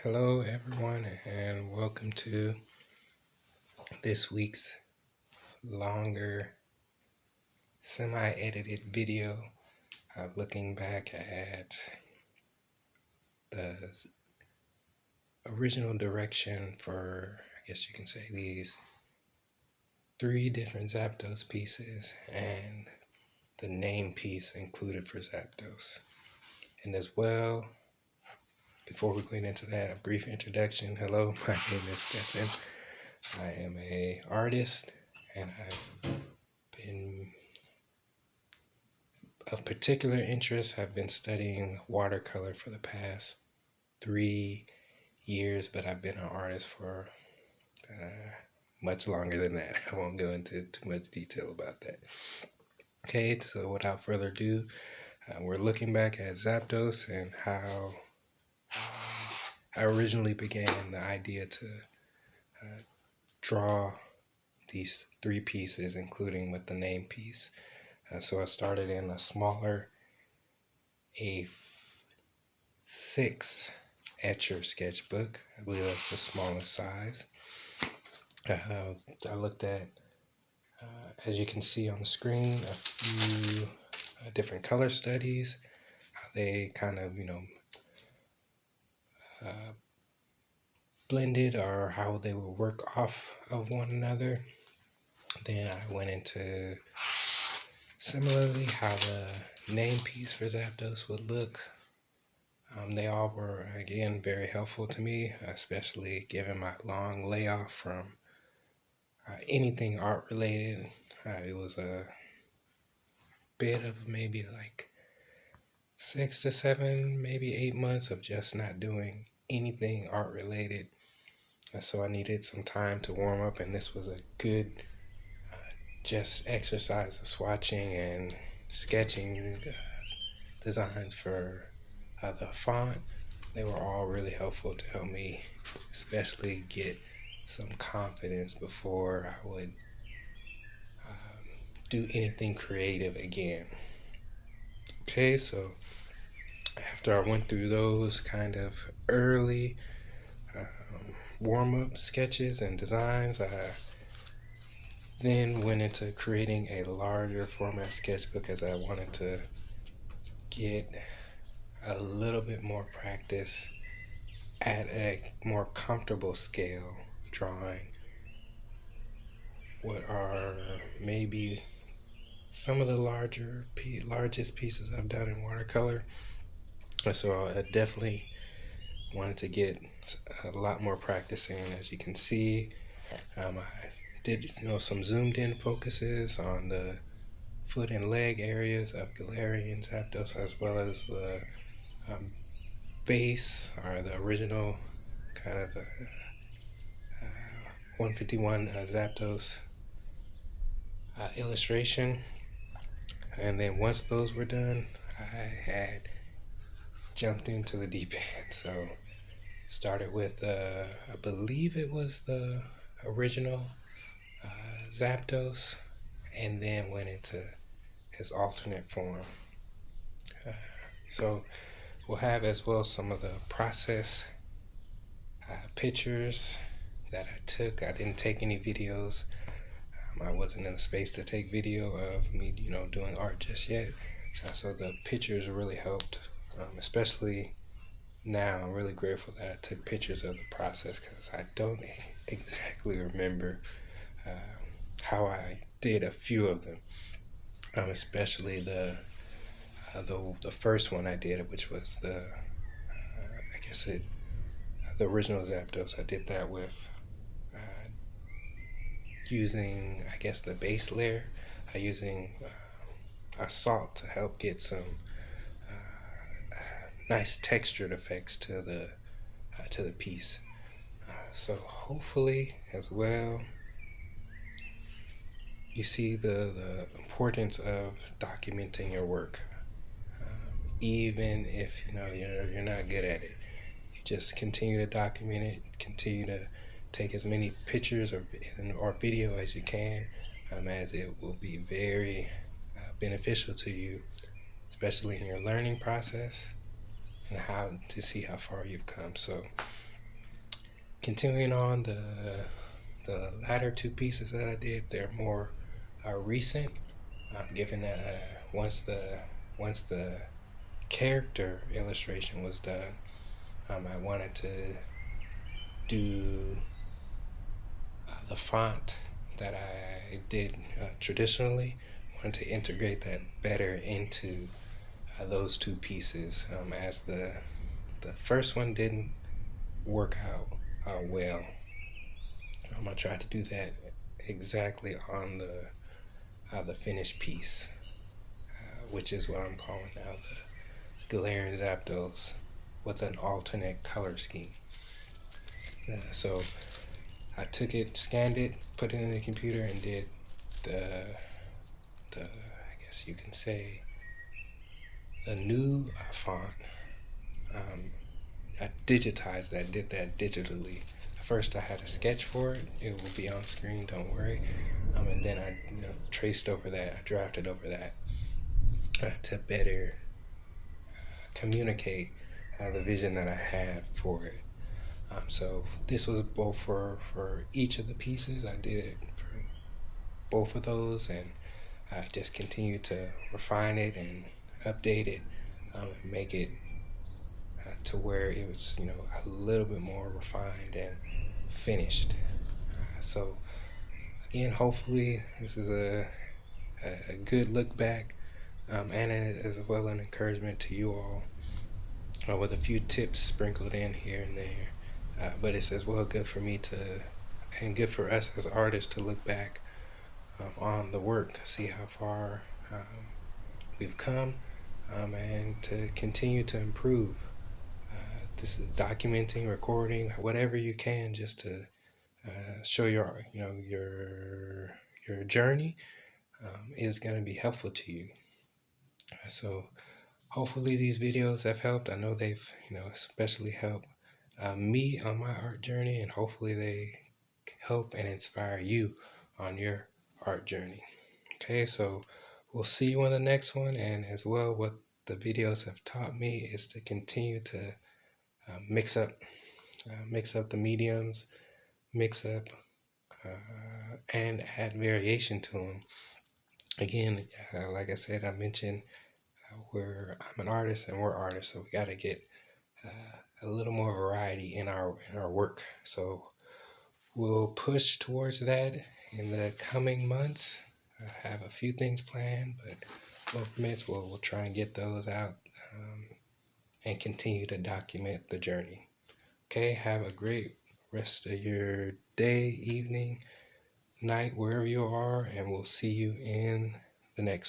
Hello, everyone, and welcome to this week's longer semi-edited video looking back at the original direction for, I guess you can say, these three different Zapdos pieces and the name piece included for Zapdos. And as well, before we go into that, a brief introduction. Hello, my name is Stephen. I am an artist, and I've been of particular interest. I've been studying watercolor for the past 3 years, but I've been an artist for much longer than that. I won't go into too much detail about that. Okay, so without further ado, we're looking back at Zapdos and how I originally began the idea to draw these three pieces, including with the name piece. So I started in a smaller A6 etcher sketchbook. I believe that's the smallest size. I looked at, as you can see on the screen, a few different color studies, how they kind of, blended or how they would work off of one another. Then I went into similarly how the name piece for Zapdos would look. They all were, again, very helpful to me, especially given my long layoff from anything art related. It was a bit of maybe like 6 to 7, maybe 8 months of just not doing anything art related. So I needed some time to warm up, and this was a good just exercise of swatching and sketching designs for the font. They were all really helpful to help me especially get some confidence before I would do anything creative again. Okay, so after I went through those kind of early warm-up sketches and designs, I then went into creating a larger format sketchbook as I wanted to get a little bit more practice at a more comfortable scale drawing what are maybe some of the largest pieces I've done in watercolor. So I definitely wanted to get a lot more practice in. As you can see, I did some zoomed in focuses on the foot and leg areas of Galarian Zapdos, as well as the base or the original kind of 151 Zapdos illustration. And then once those were done, I had jumped into the deep end. So started with I believe it was the original Zapdos, and then went into his alternate form. So we'll have as well some of the process pictures that I took. I didn't take any videos. I wasn't in a space to take video of me, doing art just yet. So the pictures really helped, especially now. I'm really grateful that I took pictures of the process, because I don't exactly remember how I did a few of them, especially the first one I did, which was the original Zapdos. I did that with using, I guess, the base layer, using a salt to help get some nice textured effects to the piece. So hopefully, as well, you see the importance of documenting your work, even if you're not good at it. You just continue to document it. Continue to take as many pictures or video as you can, as it will be very beneficial to you, especially in your learning process, and how to see how far you've come. So Continuing on the latter two pieces that I did, they're more recent. Given that once the character illustration was done, I wanted to do the font that I did traditionally. I wanted to integrate that better into those two pieces, as the first one didn't work out well. I'm gonna try to do that exactly on the finished piece, which is what I'm calling now the Galarian Zapdos with an alternate color scheme. So I took it, scanned it, put it in the computer, and did the I guess you can say the new font. Um, I digitized that, did that digitally. First, I had a sketch for it. It will be on screen, don't worry. And then I traced over that, I drafted over that to better communicate the vision that I had for it. So this was both for each of the pieces. I did it for both of those, and I just continued to refine it and update it, and make it to where it was, a little bit more refined and finished. So again, hopefully this is a good look back, and as well an encouragement to you all, with a few tips sprinkled in here and there. But it's as well good for me to, and good for us as artists to look back on the work, see how far we've come, and to continue to improve. This is documenting, recording, whatever you can, just to show your journey is going to be helpful to you. So hopefully these videos have helped. I know they've especially helped me on my art journey, and hopefully they help and inspire you on your art journey. Okay, so we'll see you on the next one. And as well, what the videos have taught me is to continue to mix up the mediums, mix up and add variation to them. Again, like I said, I mentioned I'm an artist and we're artists, so we got to get a little more variety in our work. So we'll push towards that in the coming months. I have a few things planned, but what permits, we'll try and get those out, and continue to document the journey. Okay, have a great rest of your day, evening, night, wherever you are, and we'll see you in the next